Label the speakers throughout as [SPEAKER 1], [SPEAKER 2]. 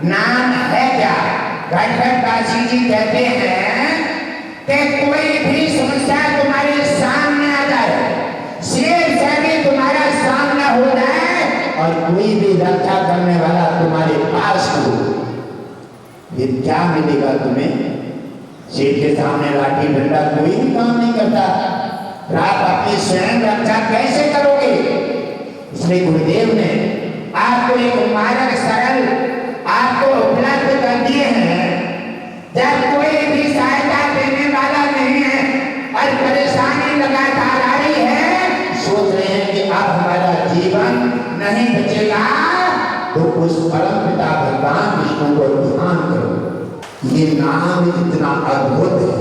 [SPEAKER 1] नाम है क्या? घटघटवासी जी कहते हैं कि कोई भी समस्या तुम्हारे सामने आ जाए, शेर से भी तुम्हारा सामना हो जाए और कोई भी रक्षा करने वाला तुम्हारे पास हो, फिर क्या मिलेगा तुम्हें? शेर के सामने लाठी डंडा कोई भी काम नहीं करता। आप अपनी स्वयं रक्षा कैसे करोगे? इसलिए गुरुदेव ने आपको एक मार्ग सरल आपको उपलब्ध कर दिए हैं। जब कोई भी सहायता देने वाला नहीं है और परेशानी लगातार आ रही है, सोच रहे हैं कि अब हमारा जीवन नहीं बचेगा, तो उस परम पिता भगवान विष्णु को ध्यान करो। ये नाम इतना अद्भुत है।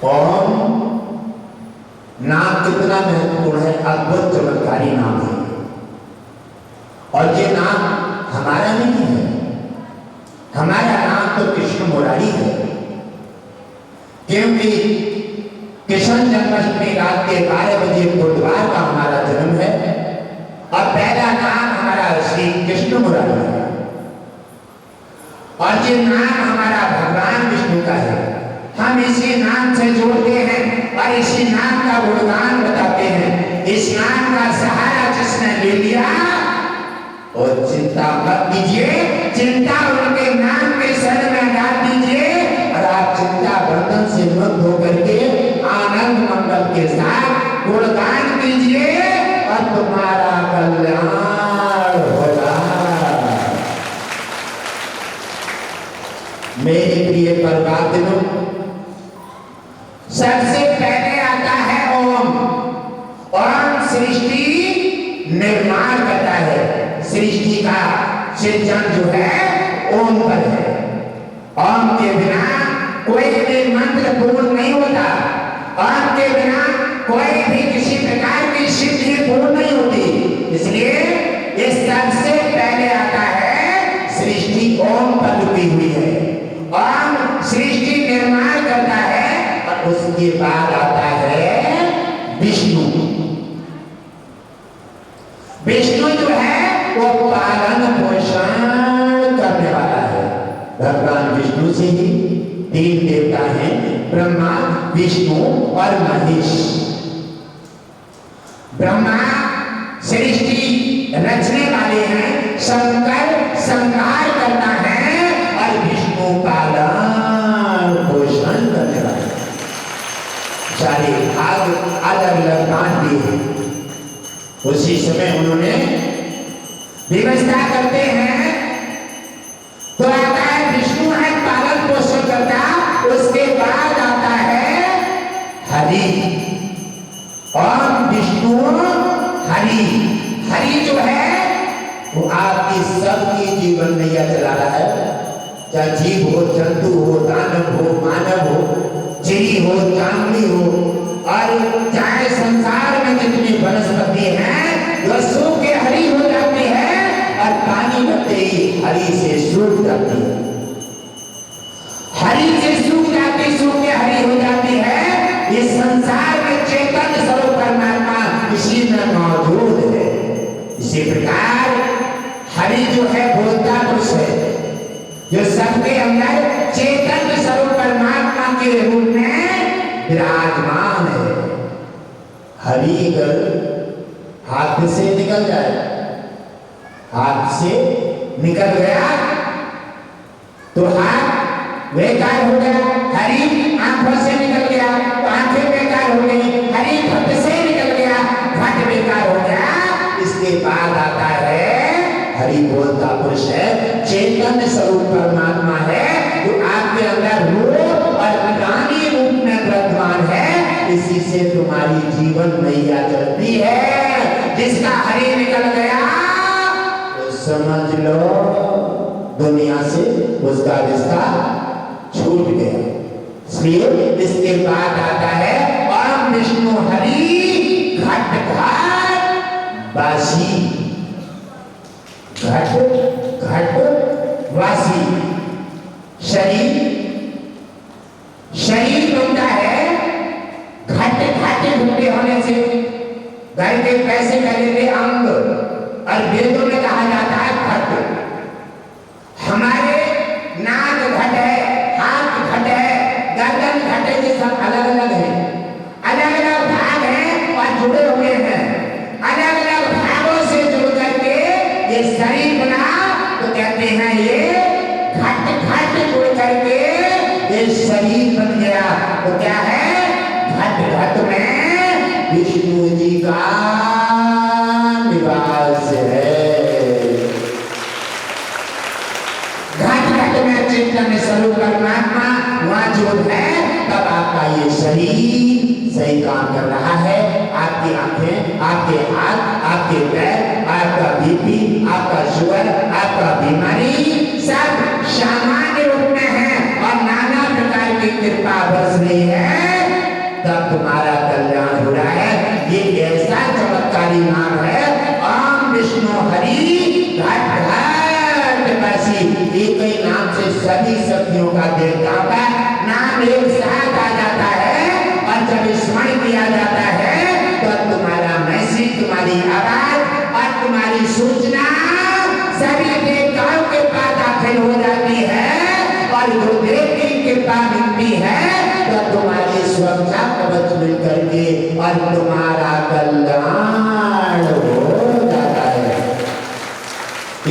[SPEAKER 1] और नाम कितना महत्वपूर्ण है, अद्भुत चमत्कारी नाम है। और ये नाम हमारा नहीं है, हमारा नाम तो कृष्ण मुरारी है। क्योंकि कृष्ण जन्माष्टमी रात के 12 बजे बुधवार का हमारा जन्म है और पहला नाम हमारा श्री कृष्ण मुरारी है। और ये नाम हमारा भगवान विष्णु का है। हम इसी नाम से जोड़ते हैं और इसी नाम का गुणगान बताते हैं। इस नाम का सहारा जिसने ले लिया और चिंता मत कीजिए, चिंता उनके नाम के सर में डाल दीजिए और आप चिंता बंधन से मुक्त होकर के आनंद मंगल के साथ गुणगान कीजिए और तुम्हारा कल्याण होगा। मेरे प्रिय परिवारजनों, सबसे पहले आता है ओम। ओम सृष्टि निर्माण करता है। सृष्टि का सृजन जो है ओम पर है। ओम के बिना कोई भी मंत्र पूर्ण नहीं होता। ओम के बिना कोई भी किसी प्रकार की सिद्धि पूर्ण नहीं होती। इसलिए इस सबसे पहले आता है सृष्टि ओम पर रुकी हुई है। ओम सृष्टि निर्माण करता है और उसके बाद आता है विष्णु। विष्णु जो है वो पालन पोषण करने वाला है। भगवान विष्णु से ही 3 देवता हैं, ब्रह्मा, विष्णु और महेश। ब्रह्मा सृष्टि रचने वाले हैं, शंकर संहार करता है और विष्णु पालन पोषण करने वाले। सारे भाग अलग अलग बांट दिए हैं। उसी समय उन्होंने व्यवस्था करते हैं। तो आता है विष्णु है पालन पोषण करता, उसके बाद आता है हरि। और विष्णु हरि, हरि जो है वो आपकी सबकी जीवन नैया चला रहा है। चाहे जीव हो, जंतु हो, दानव हो, मानव हो, चिड़ी हो, चांदनी हो, और चाहे संसार में जितनी वनस्पति है वह सूख के हरी हो जाती है और पानी लगते ही हरी से सूख जाती है। हरी से सूख जाती, सूख के हरी हो जाती है। इस संसार में चेतन स्वरूप परमात्मा इसी में मौजूद है। इसी प्रकार हरि जो है बोलता पुरुष है, जो सबके अंदर चेतन स्वरूप परमात्मा के रूप में विराजमान है। हरि अगर हाथ से निकल जाए, हाथ से निकल गया तो हाथ बेकार हो गया। हरि आंखों से निकल गया तो आंखें बेकार हो गई। हरि घट से निकल गया, घट बेकार हो गया। इसके बाद आता है हरि बोलता पुरुष है, चेतन स्वरूप परमात्मा है जो आपके अंदर रूप और प्राणी रूप में विराजमान है। इसी से तुम्हारी जीवन नैया चलती है। जिसका हरि निकल गया तो समझ लो दुनिया से उसका रिश्ता छूट गया। इसलिए इसके बाद आता है ओम विष्णु हरि घट घट वासी। घट घट वासी, शरीर शरीर बनता है घट घाटे भूखे होने से। घर के पैसे का लेते अंग, और वेदों में कहा जाता है घट। हमारे नाक घट है, हाथ घट है, गर्दन घट है, ये सब अलग अलग है, अलग अलग भाग हैं और जुड़े हुए हैं। अलग अलग भागों से जुड़ करके ये शरीर बना, तो कहते हैं ये घट घट जुड़ करके ये शरीर बन गया। तो क्या है, घट घट में विष्णु जी का निवास है। घट घट में चैतन्य स्वरूप परमात्मा वहां जो है, तब आपका ये शरीर सही काम कर रहा है। आपकी आंखें, आपके हाथ, आपके पैर, आपका बीपी, आपका शुगर, आपका बीमारी सब सामान्य रूप में है और नाना प्रकार की कृपा बरस रही है, तब तुम्हारा कल्याण हो रहा है। ये ऐसा चमत्कारी नाम है, ओम विष्णु हरि घट घट बसी। एक ही नाम से सभी शक्तियों का, देवताओं का नाम एक साथ आ जाता है और जब स्मरण किया जाता है तो तुम्हारा मैसेज, तुम्हारी आवाज और तुम्हारी सूचना सभी देवताओं के पास दाखिल हो जाती है और जो देव की कृपा मिलती है तो तुम्हारी सुरक्षा कवच मिल करके और तुम्हारा कल्याण हो जाता है।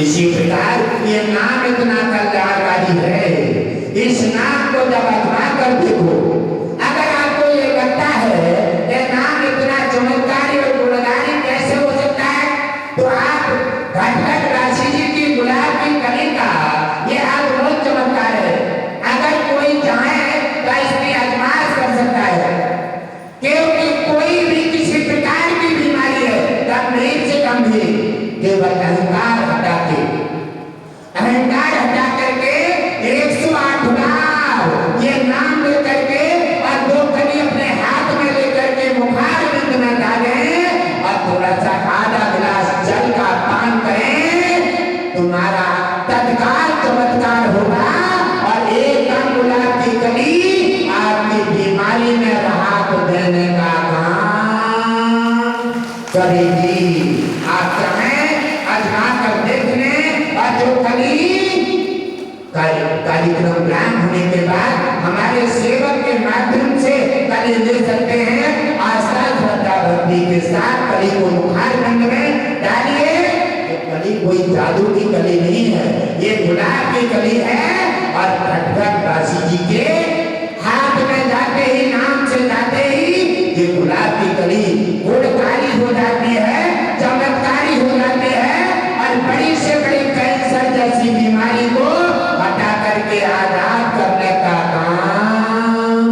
[SPEAKER 1] इसी प्रकार ये नाम इतना कल्याणकारी है। इस नाम को जब आजमा कर देखो, अगर आपको ये लगता है ये नाम इतना चमत्कारी और गुणकारी कैसे हो सकता है, तो आप घट घट राशि जी की गुलाब की कली का ये बहुत चमत्कार है। अगर कोई चाहे तो इसकी आजमाइश कर सकता है, क्योंकि कोई भी किसी प्रकार की बीमारी है, गंभीर से गंभीर, केवल अहंकार हटा के, अहंकार हटा करके 108 बार ये नाम लेकर के और 2 कली अपने हाथ में लेकर के मुखार बिंद में डालें और थोड़ा सा आधा गिलास जल का पान करें, तुम्हारा तत्काल चमत्कार होगा और एक गुलाब की कली आपकी बीमारी में राहत देने का काम करेगी। आप चाहें आजमा कर देख लें और जो कली कार्यक्रम प्लान होने के बाद हमारे सेवक के माध्यम से कली ले सकते हैं। आस्था श्रद्धा भक्ति के साथ कली को मुखार बंद में डालिए। ये कली कोई जादू की कली नहीं है, ये गुलाब की कली है और घट घट राशि जी के हाथ में जाते ही, नाम से जाते ही ये गुलाब की कली गुणकारी हो जाती है, चमत्कारी हो जाती है और बड़ी से बड़ी कैंसर जैसी बीमारी को हटा करके आजाद करने का काम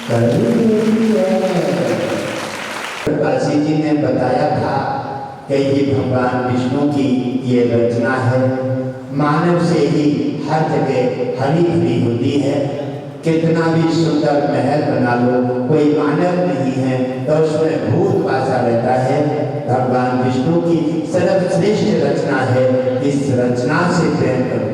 [SPEAKER 1] करती है। काशी जी ने बताया था कि ये भगवान विष्णु की ये रचना है। मानव से ही हर जगह हरी भरी होती है। कितना भी सुंदर महल बना लो, कोई मानव नहीं है तो उसमें भूत वासा रहता है। भगवान विष्णु की सर्वश्रेष्ठ रचना है। इस रचना से प्रेम करो,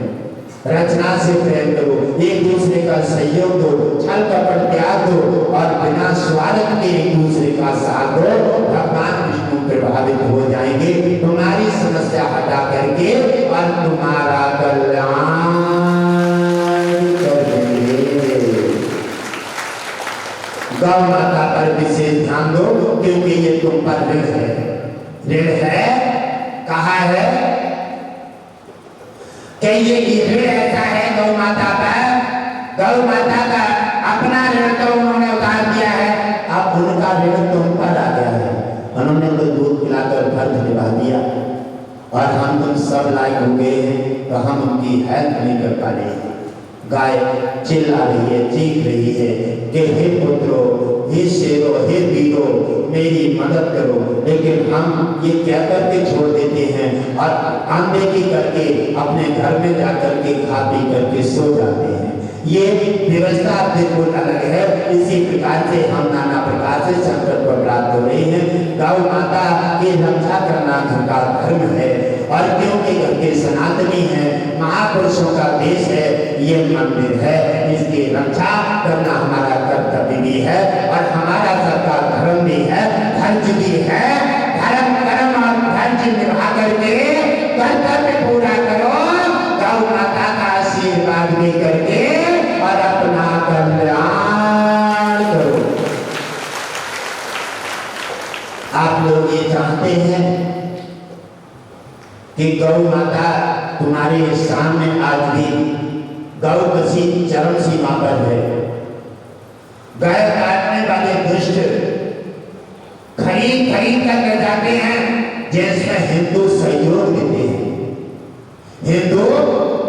[SPEAKER 1] रचना से प्रेम करो, एक दूसरे का सहयोग दो, छल कपट त्याग दो और बिना स्वार्थ के एक दूसरे का साथ दो। भगवान विष्णु प्रभावित हो जाएंगे, तुम्हारी समस्या हटा करके और तुम्हारा कल्याण करेंगे। गौ माता पर विशेष ध्यान दो, क्योंकि ये तुम पर ऋण है। ऋण है, कहा है कि ये ऋण ऐसा है गौ माता पर, गौ माता का अपना ऋण तो उन्होंने उतार दिया है, अब उनका ऋण तुम पर आ गया है। उन्होंने तो दूध पिलाकर फर्ज निभा दिया और हम तुम सब लायक हो गए हैं, तो हम उनकी हेल्प नहीं कर पा रहे हैं। गाय चिल्ला रही है, चीख रही है कि हे पुत्रो, हे शेरो, हे वीरो, मेरी मदद करो, लेकिन हम ये कह करके छोड़ देते हैं और अनदेखी करके अपने घर में जाकर के खा पी करके सो जाते हैं। ये व्यवस्था बिल्कुल अलग है। इसी प्रकार से हम नाना प्रकार से संकट को प्राप्त हो रहे हैं। गौ माता की रक्षा करना का धर्म है और क्योंकि के सनातनी है, महापुरुषों का देश है, ये मंदिर है, इसकी रक्षा करना हमारा कर्तव्य भी है और हमारा सबका धर्म भी है, धर्म भी है। धर्म कर्म और धर्म निभा करके आप लोग ये जानते हैं कि गौ माता तुम्हारे सामने आज भी गौ किसी चरम सीमा पर है। गाय काटने वाले दुष्ट खरीद करके जाते हैं, जिसमें हिंदू सहयोग देते हैं। हिंदू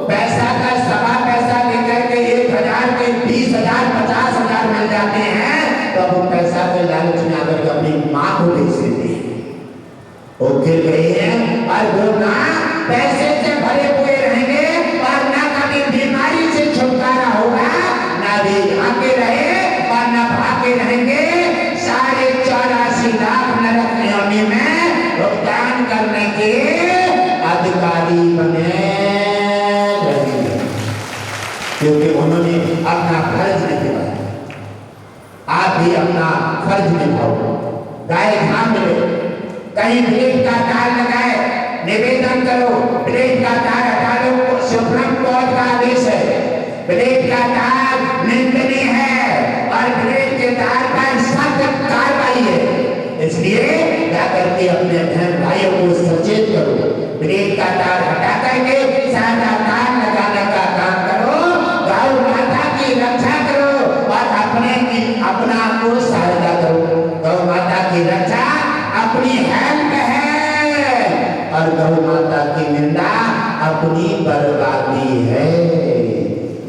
[SPEAKER 1] पैसा का सवा पैसा लेकर के 1000 के 20,000 50,000 मिल जाते हैं, तो वो पैसा के लालच में आकर के अपनी मां को बेच देते हैं। वो गिर गए हैं और वो ना पैसे से भरे हुए रहेंगे और ना कभी बीमारी से छुटकारा होगा, ना भी भागे रहे और ना भागे रहेंगे। 84.5 लाख नरक योनि में भुगतान करने के अधिकारी बने रहेंगे, क्योंकि उन्होंने अपना फर्ज निभाया। आप भी अपना फर्ज निभाओ। गाय घाम मिले, कहीं ब्लेड का तार लगाए, निवेदन करो ब्लेड का तार हटा लो। सुप्रीम कोर्ट का आदेश है, ब्लेड का तार निंदनीय है और ब्लेड के तार पर सख्त कार्रवाई है। इसलिए जाकर के अपने बहन भाइयों को सचेत करो, ब्लेड का तार हटा करके सादा तार लगाने का काम करो। गौ माता की रक्षा करो और अपना को सहायता करो। गौ माता की रक्षा अपनी हेल्प है और गौ माता की निंदा अपनी बर्बादी है।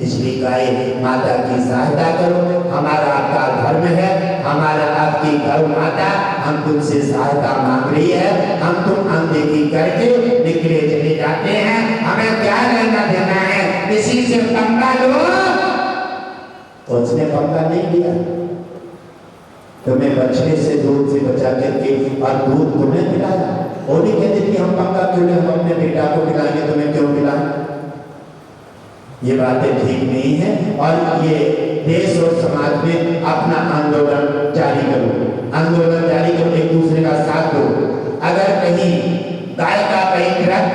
[SPEAKER 1] इसलिए गाय माता की सहायता करो। हमारा आपका धर्म है, हमारा आपकी गौ माता हम तुमसे सहायता मांग रही है। हम तुम अनदेखी करके निकले चले जाते हैं, हमें क्या लेना देना है? किसी से पंगा लो, उसने पंगा नहीं लिया, तुम्हें बचने से दूध से बचा करके और दूध तुम्हें पिलाया। वो नहीं कहते कि हम पंगा क्यों ले, हम अपने बेटा को पिलाएंगे, तुम्हें क्यों पिलाएं? ये बातें ठीक नहीं है। और ये देश और समाज में अपना आंदोलन जारी करो, आंदोलन जारी करो, एक दूसरे का साथ दो। अगर कहीं गाय का कहीं ट्रक,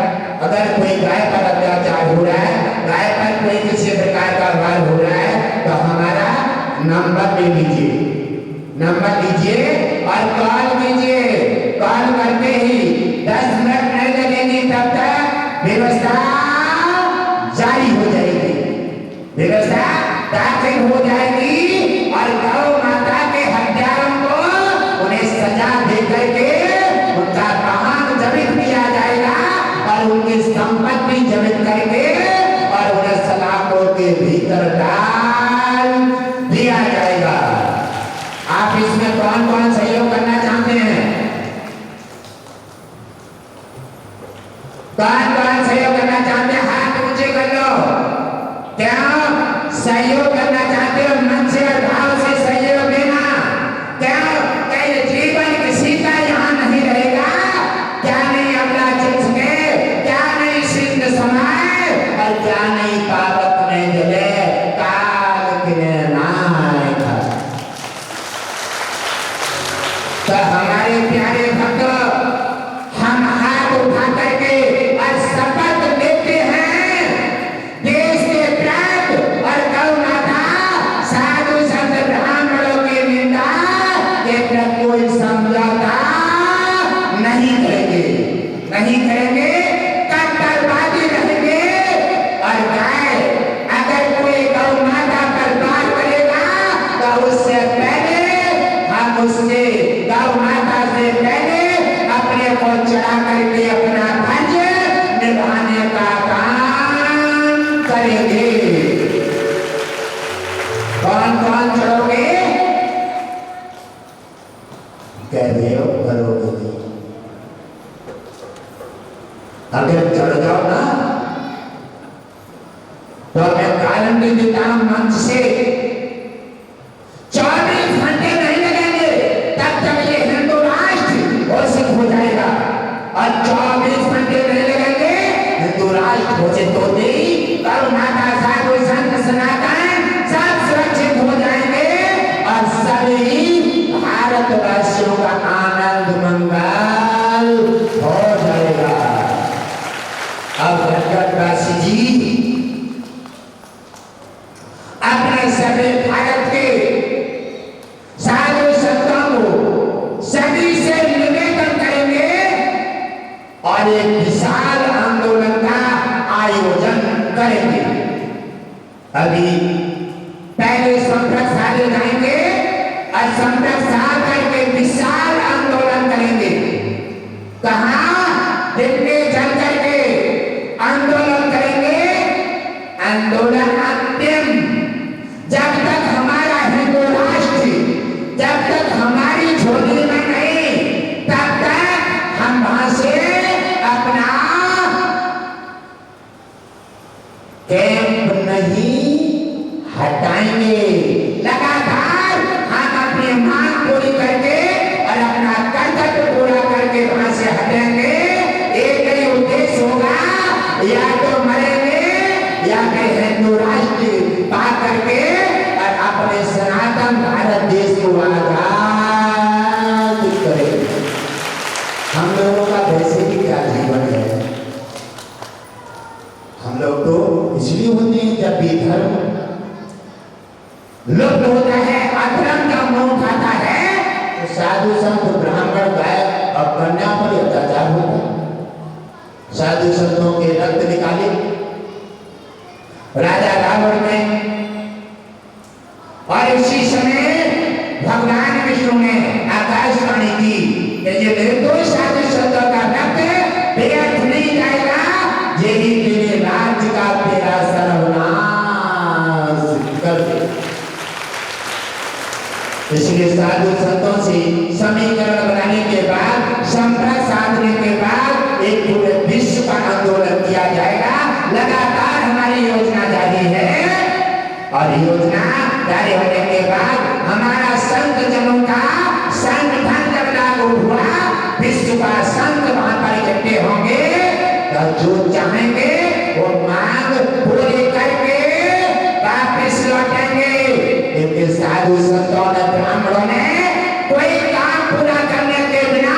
[SPEAKER 1] अगर कोई गाय पर अत्याचार हो रहा है, गाय पर कोई किसी प्रकार का वार हो रहा है, तो हमारा नंबर ले लीजिए, नंबर लीजिए और कॉल कीजिए। कॉल करते ही 10 मिनट नहीं लगेंगे, तब तक व्यवस्था जारी हो जाएगी, व्यवस्था दाखिल हो जाएगी और गौ माता के हत्यारों को उन्हें सजा दे करके उनका वाहन जब्त किया जाएगा और उनकी संपत्ति जब्त करके और उन्हें सलाखों के भीतर डाल दिया जाएगा। आप इसमें कौन कौन सहयोग करना चाहते हैं? कौन कौन सहयोग करना चाहते हैं? हाथ ऊंचे कर लो। क्या सहयोग करना चाहते हो? मन से और भाव से सहयोग देना। क्या कई जीवन किसी का यहाँ नहीं रहेगा? क्या नहीं अगला चिपके, क्या नहीं सिंध समाए और क्या नहीं पावक में जले काल किरनाएगा। तो हमारे प्यारे भक्त, हम हाथ उठा करके और शपथ लेते हैं देश के प्रांत और गौ माता, साधु संत ब्राह्मणों की निंदा के प्रति कोई समझौता नहीं करेंगे, नहीं करेंगे, कट्टरवादी रहेंगे। और गाय अगर कोई गौ माता पर बात करेगा तो उससे पहले हम उससे गौ माता से पहले अपने को चढ़ा करके अपना फर्ज निभाने का काम करेंगे। कौन कौन चढ़ोगे? कह रहे हो करोगे। अगर चढ़ जाओ ना तो मैं गारंटी देता हूं मंच से 24 घंटे नहीं लगेंगे, तब तक ये हिंदू राष्ट्र घोषित हो जाएगा। और 24 घंटे नहीं लगेंगे, हिंदू राष्ट्र घोषित होते ही गौ माता, साधु संत, सनातन सब सुरक्षित हो जाएंगे और सभी भारतवासियों का आनंद मंगल हो जाएगा। अब भारतवासी जी अपने सभी भारत के साधु संतों को सभी से निवेदन और एक विशाल आंदोलन का आयोजन करेंगे। अभी पहले संप्रसाद जाएंगे और संप्रसाद करके विशाल आंदोलन करेंगे। कहां? दिन में चल करके आंदोलन करेंगे। आंदोलन अंतिम, जब तक हमारा हिंदू राष्ट्र, जब तक हमारी झोली में नहीं, तब तक हम वहां से अपना कैंप नहीं हटाएंगे। लगातार हम अपनी मांग पूरी करके और अपना कर्तव्य पूरा करके वहां से हटेंगे। एक ही उद्देश्य होगा, या तो मरेंगे या फिर हिंदू राष्ट्र पा करके और अपने सनातन भारत देश को आजाद करेंगे। हम लोगों का वैसे भी क्या जीवन है, हम लोग तो इसलिए होते हैं जब भी धर्म लुप्त होता है, अधर्म का मोह खाता है, तो साधु संत ब्राह्मण गाय और कन्या पर अत्याचार होता है। साधु संतों के रक्त निकाले राजा रावण ने, और इसी समय भगवान विष्णु ने आकाशवाणी की कि ये निर्दोष साधु संतों का रक्त व्यर्थ नहीं जाएगा, यही तेरे राज्य का तेरा सर्वनाश कर दे। इसलिए साधु संतों से समीकरण बनाने के बाद, संप्रदाय साधने के बाद एक पूरे विश्व का आंदोलन किया जाएगा। लगातार हमारी योजना जारी है और योजना जारी होने के बाद हमारा संत जनों का संगठन जब लागू हुआ, विश्व का संत वहां पर इकट्ठे होंगे, तो जो चाहेंगे वो मांग पूरी करके वापस लौटेंगे। क्योंकि साधु संतों ने, ब्राह्मणों ने कोई काम पूरा करने के बिना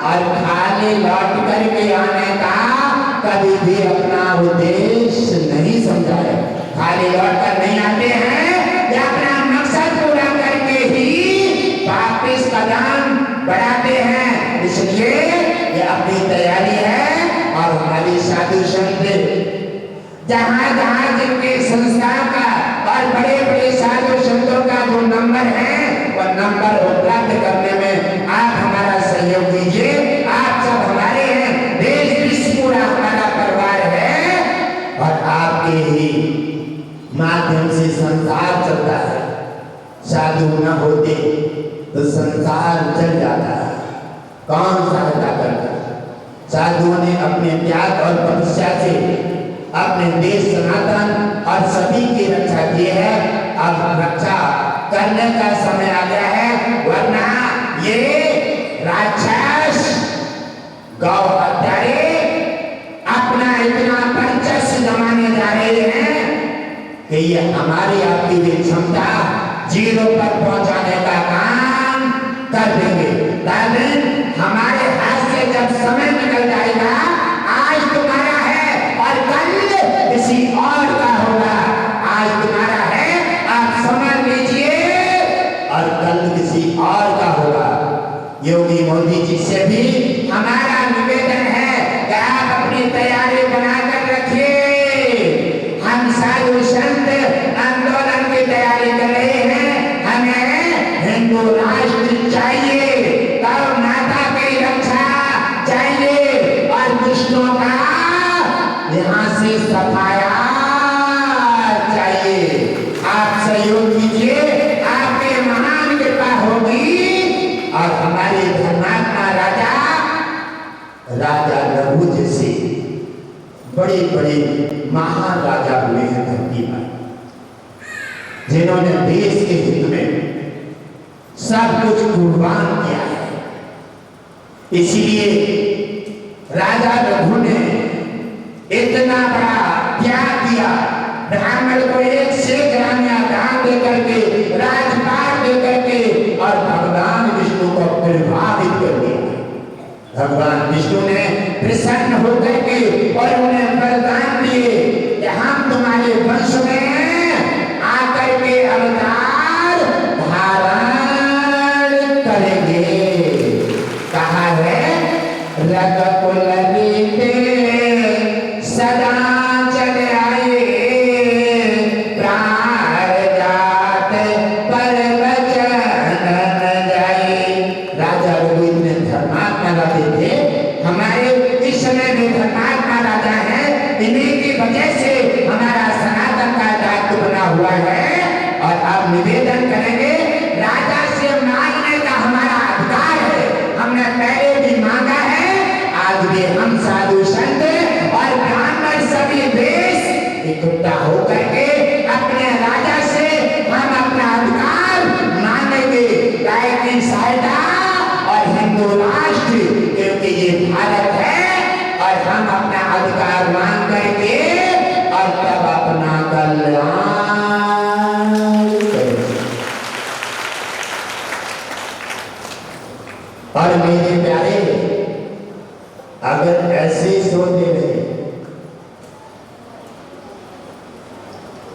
[SPEAKER 1] और खाली लौट करके आने का कभी भी अपना उद्देश्य नहीं समझा है। खाली लौट कर नहीं आते हैं, या अपना मकसद पूरा करके ही वापस कदम बढ़ाते हैं। इसलिए ये अपनी तैयारी है। और हमारी साधु संत जहां जहां जिनके संस्था का और बड़े बड़े साधु संतों का जो नंबर है, वह नंबर उपलब्ध करने में आप हमारा सहयोग दीजिए। आप सब हमारे हैं, देश विश्व पूरा हमारा परिवार है और आपके ही माध्यम से संसार चलता है। साधु न होते तो संसार चल जाता है, कौन सहायता करता है? साधुओं ने अपने त्याग और तपस्या से अपने देश सनातन और सभी की रक्षा की है। अब रक्षा करने का समय आ गया है, वरना ये राक्षस गौ हत्यारे अपना इतना वर्चस्व जमाने जा रहे हैं कि ये हमारी आपकी भी क्षमता जीरो पर पहुंचाने का काम कर देंगे। लेकिन हमारे हाथ से जब समय निकल जाएगा, आज तुम्हारा है और कल किसी और का होगा। आज तुम्हारा है, आप समझ लीजिए, और कल किसी और का होगा। योगी मोदी जी से भी हमारा निवेदन है कि आप अपनी तैयारी बनाकर रखिए। हम साधु संत आंदोलन की तैयारी कर रहे हैं। हमें हिंदू राष्ट्र चाहिए, गौ माता की रक्षा चाहिए और दुष्टों का यहाँ से सफाया चाहिए। आप सहयोग कीजिए, आपके महान कृपा होगी और हमारे धर्मात्मा राजा रघु जैसे बड़े बड़े महान राजा हुए हैं धरती पर, जिन्होंने देश के हित में सब कुछ कुर्बान किया है। इसलिए राजा रघु ने इतना बड़ा त्याग किया, ब्राह्मण को एक से ग्राम्य दान देकर के, राजपाट देकर के, और भगवान विष्णु को प्रभावित कर दिया। भगवान विष्णु ने प्रसन्न होकर के और उन्हें वरदान दिए कि हम तुम्हारे वंश में आकर के अवतार धारण करेंगे। कहा है रघुकुल रीते सदा चले आए, प्राण जात पर वचन न जाए। राजा रघु इतने धर्मात्मा राजा थे, हमारे इस समय में धर्मात्मा राजा है, इन्हीं की वजह से हमारा सनातन का दायित्व बना हुआ है। और अब निवेदन करेंगे, राजा से मांगने का हमारा अधिकार है, हमने पहले भी मांगा है, आज भी हम साधु संत और ब्राह्मण सभी देश इकट्ठा होकर के अपने राजा से हम अपना अधिकार मांगेंगे, गाय की सहायता और हिंदू राष्ट्र, क्योंकि ये भारत है और हम अपना अधिकार मांग करके और तब अपना कल्याण करेंगे। और मेरे प्यारे, अगर ऐसे सोचते रहे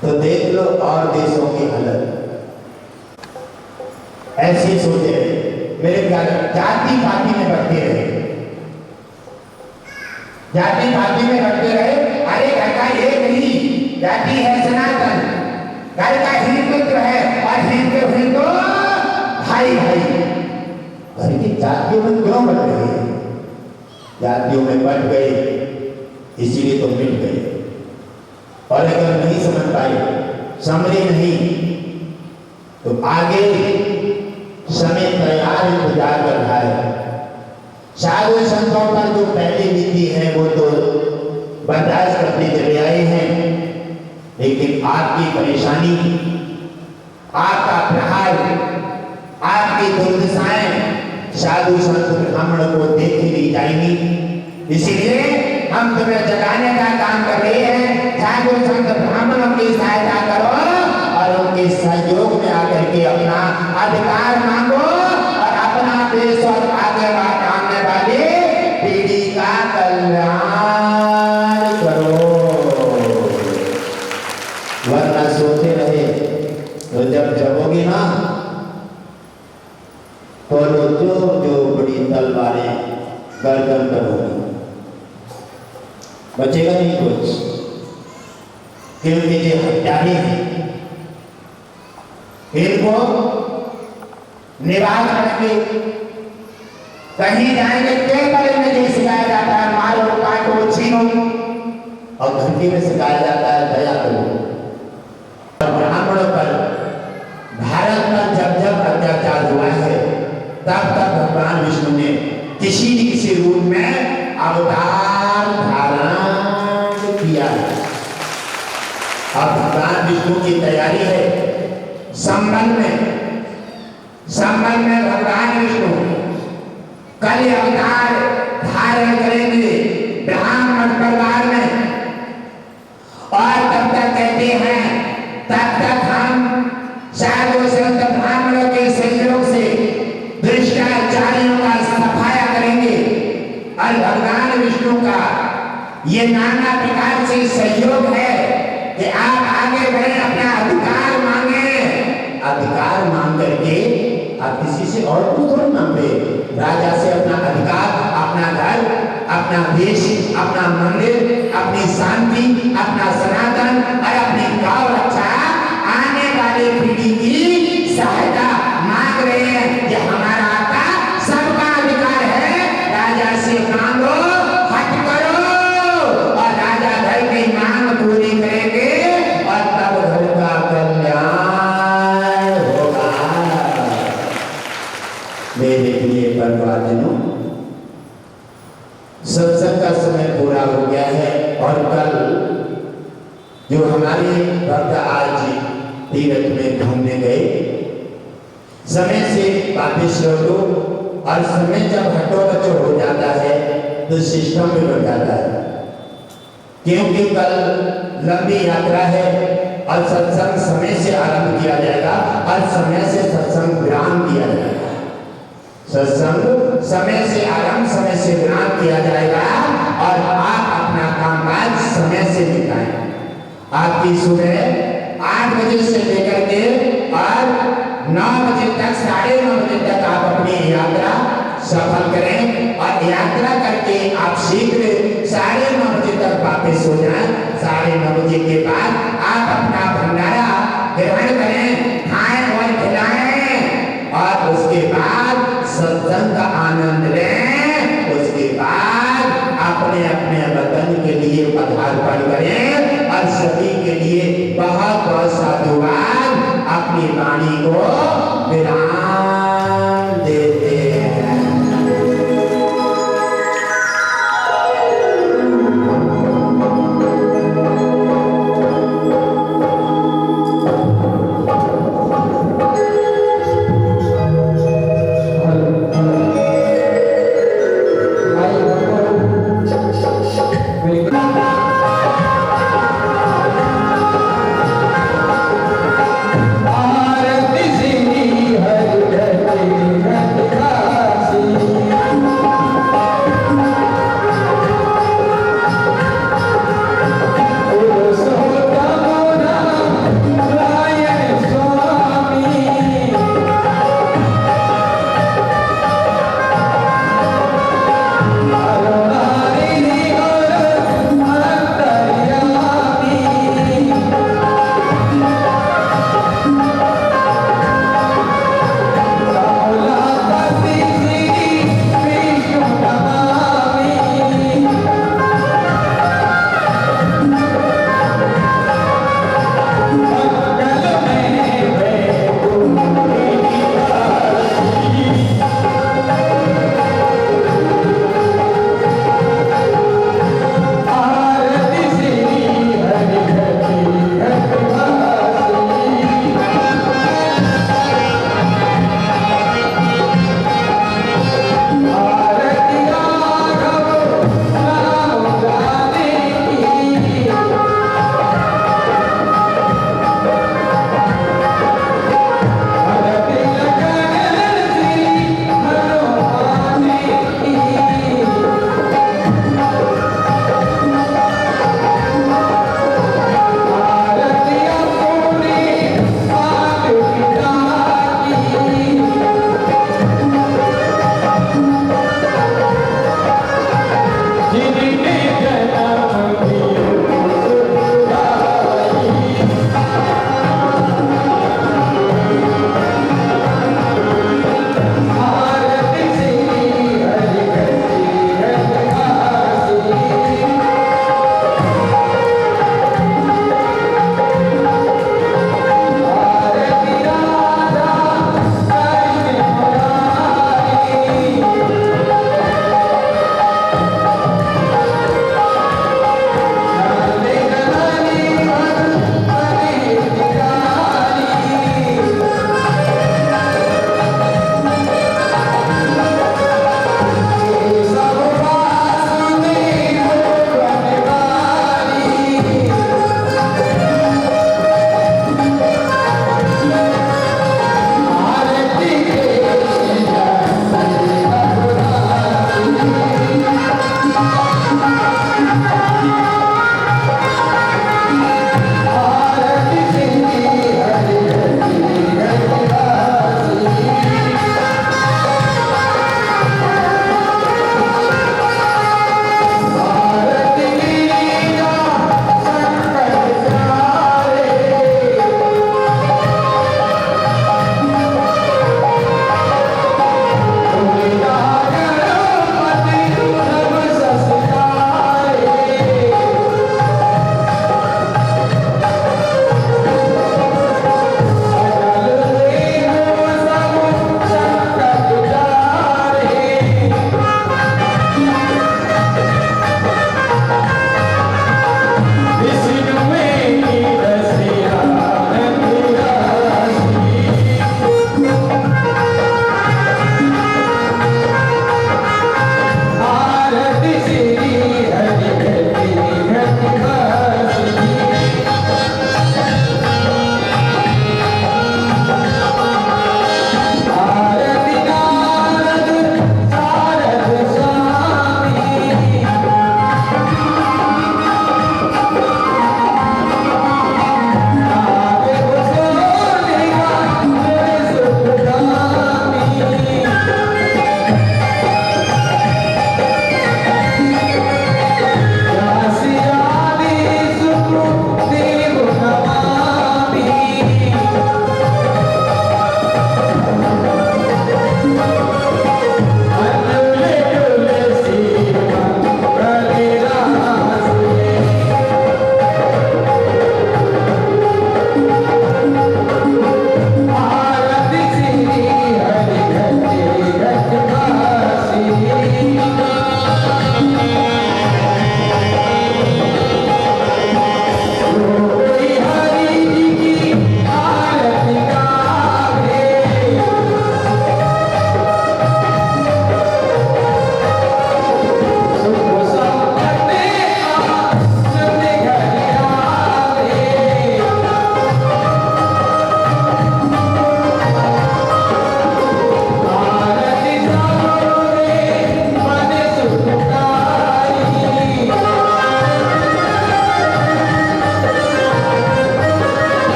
[SPEAKER 1] तो देख लो और देशों की हालत। ऐसे सोचते रहे, मेरे प्यारे, जाति पाति में बढ़ते रहे, जाति पाति में बढ़ते रहे। अरे घर का एक ही जाति है सनातन, घर का हिंदुत्व है और हिंदू भाई भाई। घर की जातियों में क्यों बढ़ रहे हैं? जातियों में बढ़ गए इसीलिए तो मिट गए। और अगर नहीं समझ पाए, समझे नहीं, तो आगे समय तैयार इंतजार कर रहा है। साधु संतों पर जो पहले नीति है वो तो बर्दाश्त करते चले आए हैं, लेकिन आपकी परेशानी, आपका प्रहार, आपकी दुर्दशाएं साधु संत ब्राह्मण को देखी नहीं जाएंगी। इसीलिए हम तुम्हें जगाने का काम कर रहे हैं। साधु संत ब्राह्मणों की सहायता करो और उनके सहयोग में आकर के अपना अधिकार मांगो और अपना देश और आगे आने वाली पीढ़ी का कल्याण करो। वरना सोते रहे तो जब जगोगे ना तो जो बड़ी तलवारें गर्दन पर होगी, बचेगा नहीं कुछ, क्योंकि ये हत्यारे हैं। इनको निवास करके कहीं जाएंगे, केवल में जो सिखाया जाता है मारो काटो छीनो, और घंटी में सिखाया जाता है दया करो। ब्राह्मणों पर, भारत पर जब जब अत्याचार हुआ है तब तक भगवान विष्णु ने किसी न किसी रूप में अवतार धारण किया है। अब भगवान विष्णु की तैयारी है, संबंध में भगवान विष्णु कल अवतार धारण करेंगे ब्राह्मण परिवार में। और तब तक कहते हैं, तब तक हम साधु संत ब्राह्मणों के सहयोग से भ्रष्टाचारियों का सफाया करेंगे। और भगवान विष्णु का ये नाना प्रकार से सहयोग है कि आप आगे बढ़े, अपना अधिकार मांगे। अधिकार मांग करके आप किसी से और कुछ थोड़ी मांगे, राजा से अपना अधिकार, अपना घर, अपना देश, अपना मंदिर, अपनी शांति, अपना सनातन और अपनी गौ रक्षा, आने वाली पीढ़ी की सहायता मांग रहे हैं। ये हमारा आपका सबका अधिकार है। राजा से मांगो, हट करो, और राजा घर की मांग पूरी करेंगे और तब घर का कल्याण होगा। मेरे प्रिय परिवारजनों, सत्संग का समय पूरा हो गया है और कल जो हमारे भक्त आज तीर्थ में घूमने गए, समय से वापिस लौटो, और समय जब हटो बचो हो जाता है तो सिस्टम में बढ़ जाता है, क्योंकि कल लंबी यात्रा है और सत्संग समय से आरंभ किया जाएगा और समय से सत्संग विराम किया जाएगा। सत्संग समय से आरंभ, समय से विराम किया जाएगा और आप अपना कामकाज समय से निकालें। आपकी सुबह 8 बजे से लेकर के और 9 बजे तक, 9:30 बजे तक आप अपनी यात्रा सफल करें और यात्रा करें 9 बजे के बाद आप अपना भंडारा ग्रहण करें, खाएं और खिलाएं और उसके बाद सत्संग का आनंद लें। उसके बाद अपने अपने वतन के लिए पदार्पण करें और सभी के लिए बहुत बहुत साधुवाद अपनी वाणी को विराम देते हैं।
[SPEAKER 2] आरती श्री हरि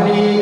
[SPEAKER 2] हरि